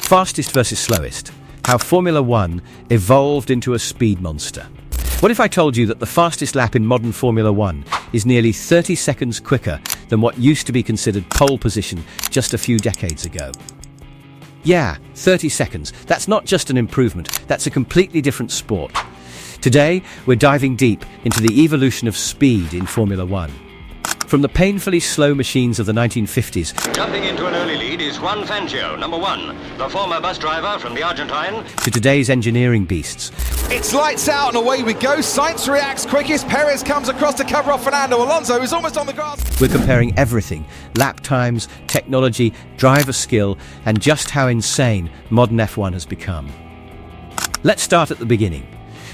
Fastest versus slowest. How Formula One evolved into a speed monster. What if I told you that the fastest lap in modern Formula One is nearly 30 seconds quicker than what used to be considered pole position just a few decades ago? Yeah, 30 seconds. That's not just an improvement, that's a completely different sport. Today, we're diving deep into the evolution of speed in Formula One. From the painfully slow machines of the 1950s, jumping into an early lead is Juan Fangio, number 1, the former bus driver from the Argentine, to today's engineering beasts. It's lights out and away we go. Sainz reacts quickest. Perez comes across to cover off Fernando Alonso, who's almost on the grass. We're comparing everything: lap times, technology, driver skill, and just how insane modern F1 has become. Let's start at the beginning.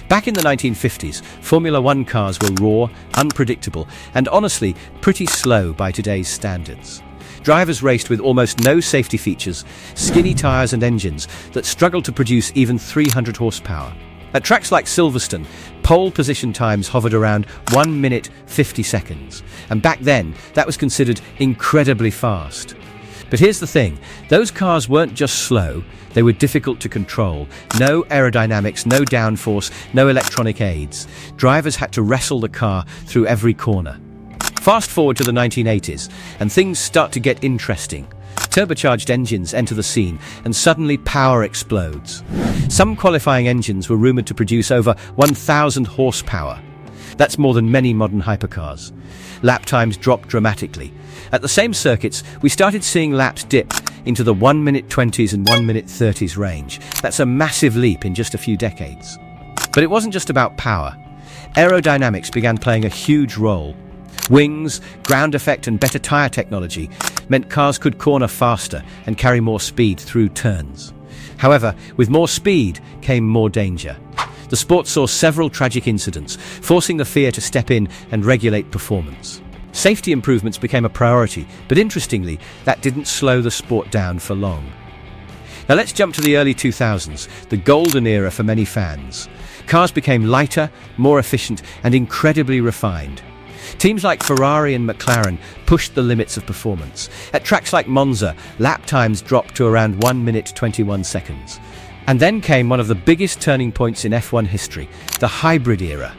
Back in the 1950s, Formula One cars were raw, unpredictable, and honestly, pretty slow by today's standards. Drivers raced with almost no safety features, skinny tyres and engines that struggled to produce even 300 horsepower. At tracks like Silverstone, pole position times hovered around 1 minute 50 seconds, and back then, that was considered incredibly fast. But here's the thing, those cars weren't just slow, they were difficult to control. No aerodynamics, no downforce, no electronic aids. Drivers had to wrestle the car through every corner. Fast forward to the 1980s, and things start to get interesting. Turbocharged engines enter the scene, and suddenly power explodes. Some qualifying engines were rumored to produce over 1,000 horsepower. That's more than many modern hypercars. Lap times dropped dramatically. At the same circuits, we started seeing laps dip into the 1 minute 20s and 1 minute 30s range. That's a massive leap in just a few decades. But it wasn't just about power. Aerodynamics began playing a huge role. Wings, ground effect, and better tyre technology meant cars could corner faster and carry more speed through turns. However, with more speed came more danger. The sport saw several tragic incidents, forcing the FIA to step in and regulate performance. Safety improvements became a priority, but interestingly, that didn't slow the sport down for long. Now let's jump to the early 2000s, the golden era for many fans. Cars became lighter, more efficient, and incredibly refined. Teams like Ferrari and McLaren pushed the limits of performance. At tracks like Monza, lap times dropped to around 1 minute 21 seconds. And then came one of the biggest turning points in F1 history, the hybrid era.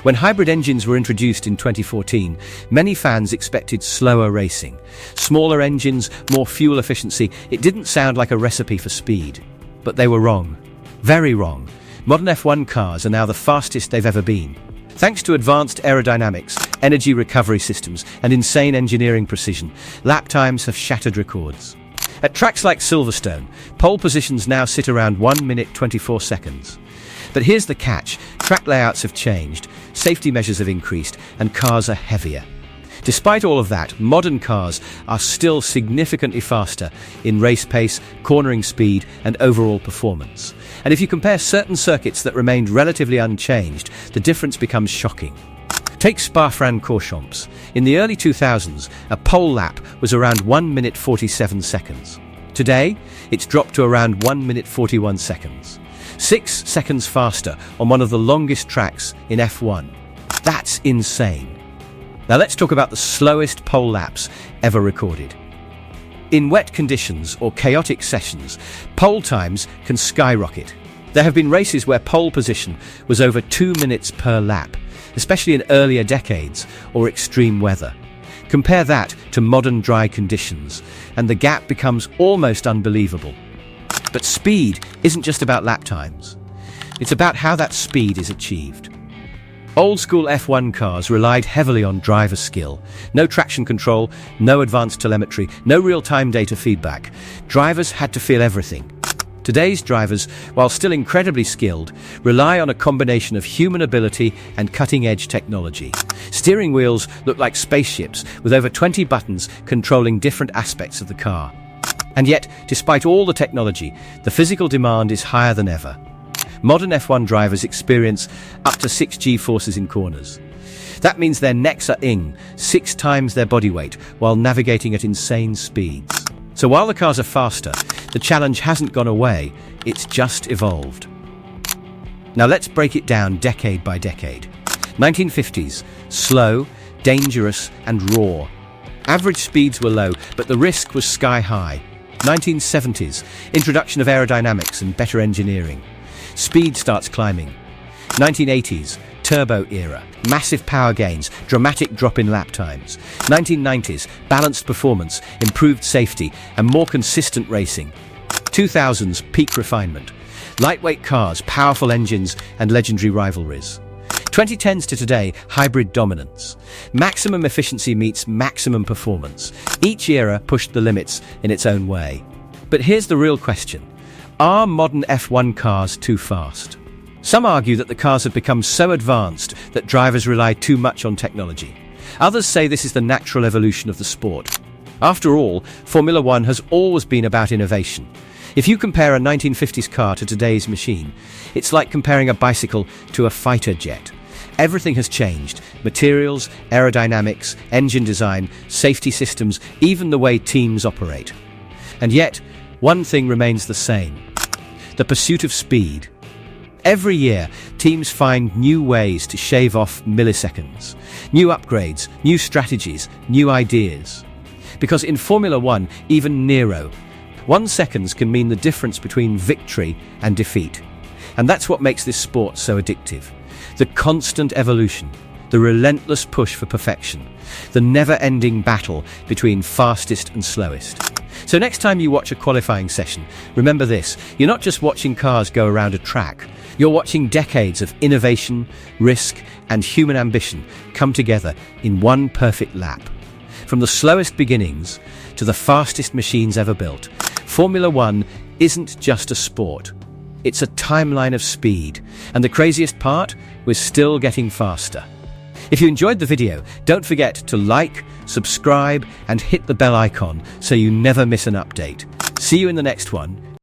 When hybrid engines were introduced in 2014, many fans expected slower racing. Smaller engines, more fuel efficiency. It didn't sound like a recipe for speed. But they were wrong. Very wrong. Modern F1 cars are now the fastest they've ever been. Thanks to advanced aerodynamics, energy recovery systems, and insane engineering precision, lap times have shattered records. At tracks like Silverstone, pole positions now sit around 1 minute 24 seconds. But here's the catch, track layouts have changed, safety measures have increased, and cars are heavier. Despite all of that, modern cars are still significantly faster in race pace, cornering speed, and overall performance. And if you compare certain circuits that remained relatively unchanged, the difference becomes shocking. Take Spa-Francorchamps. In the early 2000s, a pole lap was around 1 minute 47 seconds. Today, it's dropped to around 1 minute 41 seconds. 6 seconds faster on one of the longest tracks in F1. That's insane. Now let's talk about the slowest pole laps ever recorded. In wet conditions or chaotic sessions, pole times can skyrocket. There have been races where pole position was over 2 minutes per lap, especially in earlier decades or extreme weather. Compare that to modern dry conditions, and the gap becomes almost unbelievable. But speed isn't just about lap times. It's about how that speed is achieved. Old-school F1 cars relied heavily on driver skill. No traction control, no advanced telemetry, no real-time data feedback. Drivers had to feel everything. Today's drivers, while still incredibly skilled, rely on a combination of human ability and cutting-edge technology. Steering wheels look like spaceships with over 20 buttons controlling different aspects of the car. And yet, despite all the technology, the physical demand is higher than ever. Modern F1 drivers experience up to 6 G-forces in corners. That means their necks are 6 times their body weight while navigating at insane speeds. So while the cars are faster, the challenge hasn't gone away, it's just evolved. Now let's break it down decade by decade. 1950s, slow, dangerous and raw. Average speeds were low, but the risk was sky high. 1970s, introduction of aerodynamics and better engineering. Speed starts climbing. 1980s, turbo era, massive power gains, dramatic drop in lap times. 1990s, balanced performance, improved safety, and more consistent racing. 2000s, peak refinement, lightweight cars, powerful engines, and legendary rivalries. 2010s to today, hybrid dominance. Maximum efficiency meets maximum performance. Each era pushed the limits in its own way. But here's the real question. Are modern F1 cars too fast? Some argue that the cars have become so advanced that drivers rely too much on technology. Others say this is the natural evolution of the sport. After all, Formula One has always been about innovation. If you compare a 1950s car to today's machine, it's like comparing a bicycle to a fighter jet. Everything has changed. Materials, aerodynamics, engine design, safety systems, even the way teams operate. And yet, one thing remains the same: the pursuit of speed. Every year, teams find new ways to shave off milliseconds. New upgrades, new strategies, new ideas. Because in Formula One, even Nero, 1 second can mean the difference between victory and defeat. And that's what makes this sport so addictive. The constant evolution, the relentless push for perfection, the never-ending battle between fastest and slowest. So next time you watch a qualifying session, remember this: you're not just watching cars go around a track, you're watching decades of innovation, risk, and human ambition come together in one perfect lap. From the slowest beginnings to the fastest machines ever built, Formula One isn't just a sport. It's a timeline of speed, and the craziest part, we're still getting faster. If you enjoyed the video, don't forget to like, subscribe, and hit the bell icon so you never miss an update. See you in the next one,